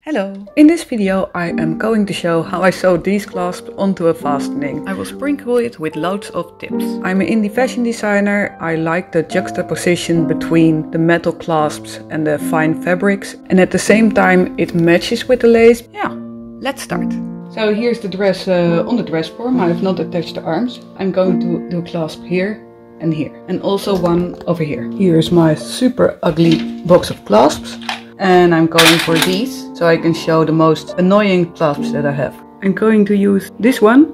Hello! In this video I am going to show how I sew these clasps onto a fastening. I will sprinkle it with loads of tips. I'm an indie fashion designer. I like the juxtaposition between the metal clasps and the fine fabrics, and at the same time it matches with the lace. Yeah, let's start. So here's the dress on the dress form. I have not attached the arms. I'm going to do a clasp here and here, and also one over here. Here's my super ugly box of clasps. And I'm going for these, so I can show the most annoying clasps that I have. I'm going to use this one.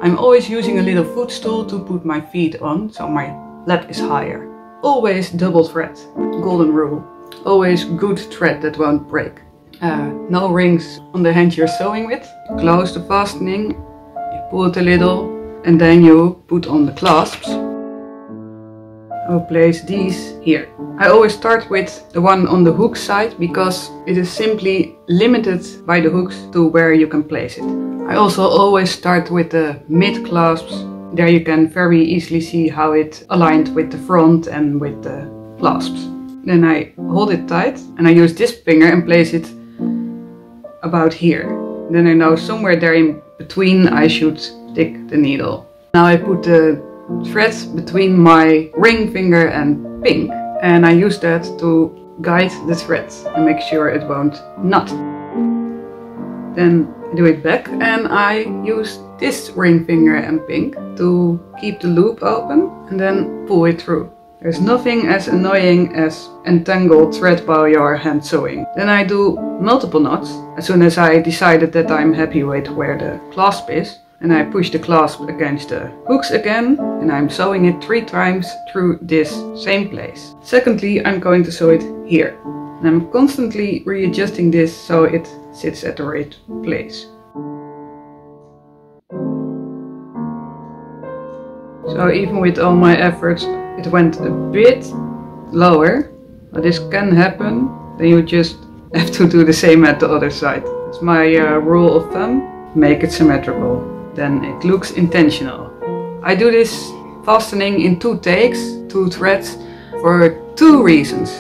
I'm always using a little footstool to put my feet on, so my lap is higher. Always double thread, golden rule. Always good thread that won't break. No rings on the hand you're sewing with. Close the fastening, you pull it a little, and then you put on the clasps. I will place these here. I always start with the one on the hook side because it is simply limited by the hooks to where you can place it. I also always start with the mid clasps. There you can very easily see how it aligned with the front and with the clasps. Then I hold it tight and I use this finger and place it about here. Then I know somewhere there in between I should stick the needle. Now I put the thread between my ring finger and pink, and I use that to guide the thread and make sure it won't knot. Then I do it back and I use this ring finger and pink to keep the loop open and then pull it through. There's nothing as annoying as entangled thread while you're hand sewing. Then I do multiple knots as soon as I decided that I'm happy with where the clasp is. And I push the clasp against the hooks again, and I'm sewing it 3 times through this same place. Secondly, I'm going to sew it here. And I'm constantly readjusting this so it sits at the right place. So even with all my efforts, it went a bit lower. But this can happen. Then you just have to do the same at the other side. It's my rule of thumb. Make it symmetrical. Then it looks intentional. I do this fastening in 2 takes, 2 threads, for 2 reasons.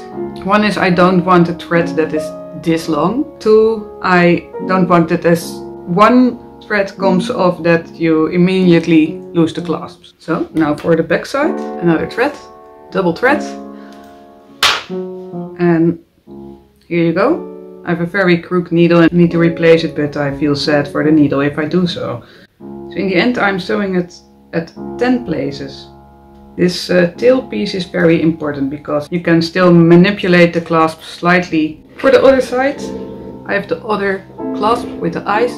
One is I don't want a thread that is this long. 2, I don't want that as one thread comes off that you immediately lose the clasps. So now for the back side, another thread, double thread, and here you go. I have a very crooked needle and need to replace it, but I feel sad for the needle if I do so. So in the end I'm sewing it at 10 places. This tail piece is very important because you can still manipulate the clasp slightly. For the other side I have the other clasp with the eyes.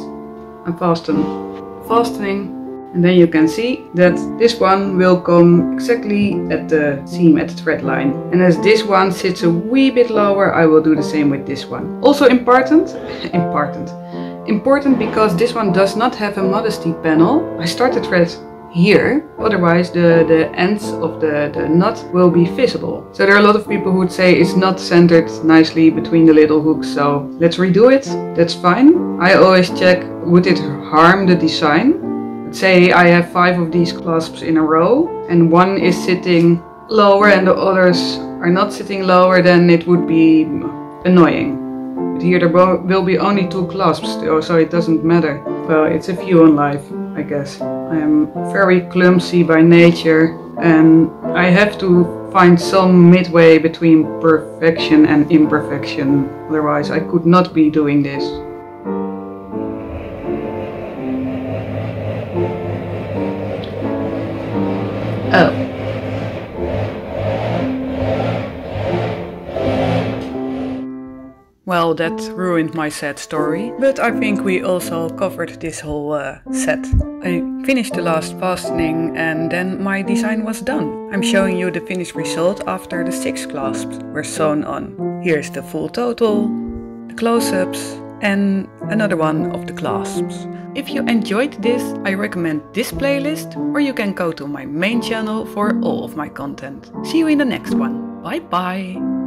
I fastening, and then you can see that this one will come exactly at the seam, at the thread line. And as this one sits a wee bit lower, I will do the same with this one. Also important because this one does not have a modesty panel. I start the thread here, otherwise the ends of the knot will be visible. So there are a lot of people who would say it's not centered nicely between the little hooks, so let's redo it. That's fine. I always check, would it harm the design? Let's say I have 5 of these clasps in a row and one is sitting lower and the others are not sitting lower, then it would be annoying. But here there will be only 2 clasps, so it doesn't matter. Well, it's a view on life, I guess. I am very clumsy by nature and I have to find some midway between perfection and imperfection. Otherwise I could not be doing this. Oh. Well, that ruined my sad story, but I think we also covered this whole set. I finished the last fastening and then my design was done. I'm showing you the finished result after the 6 clasps were sewn on. Here's the full total, the close-ups and another one of the clasps. If you enjoyed this, I recommend this playlist, or you can go to my main channel for all of my content. See you in the next one. Bye bye!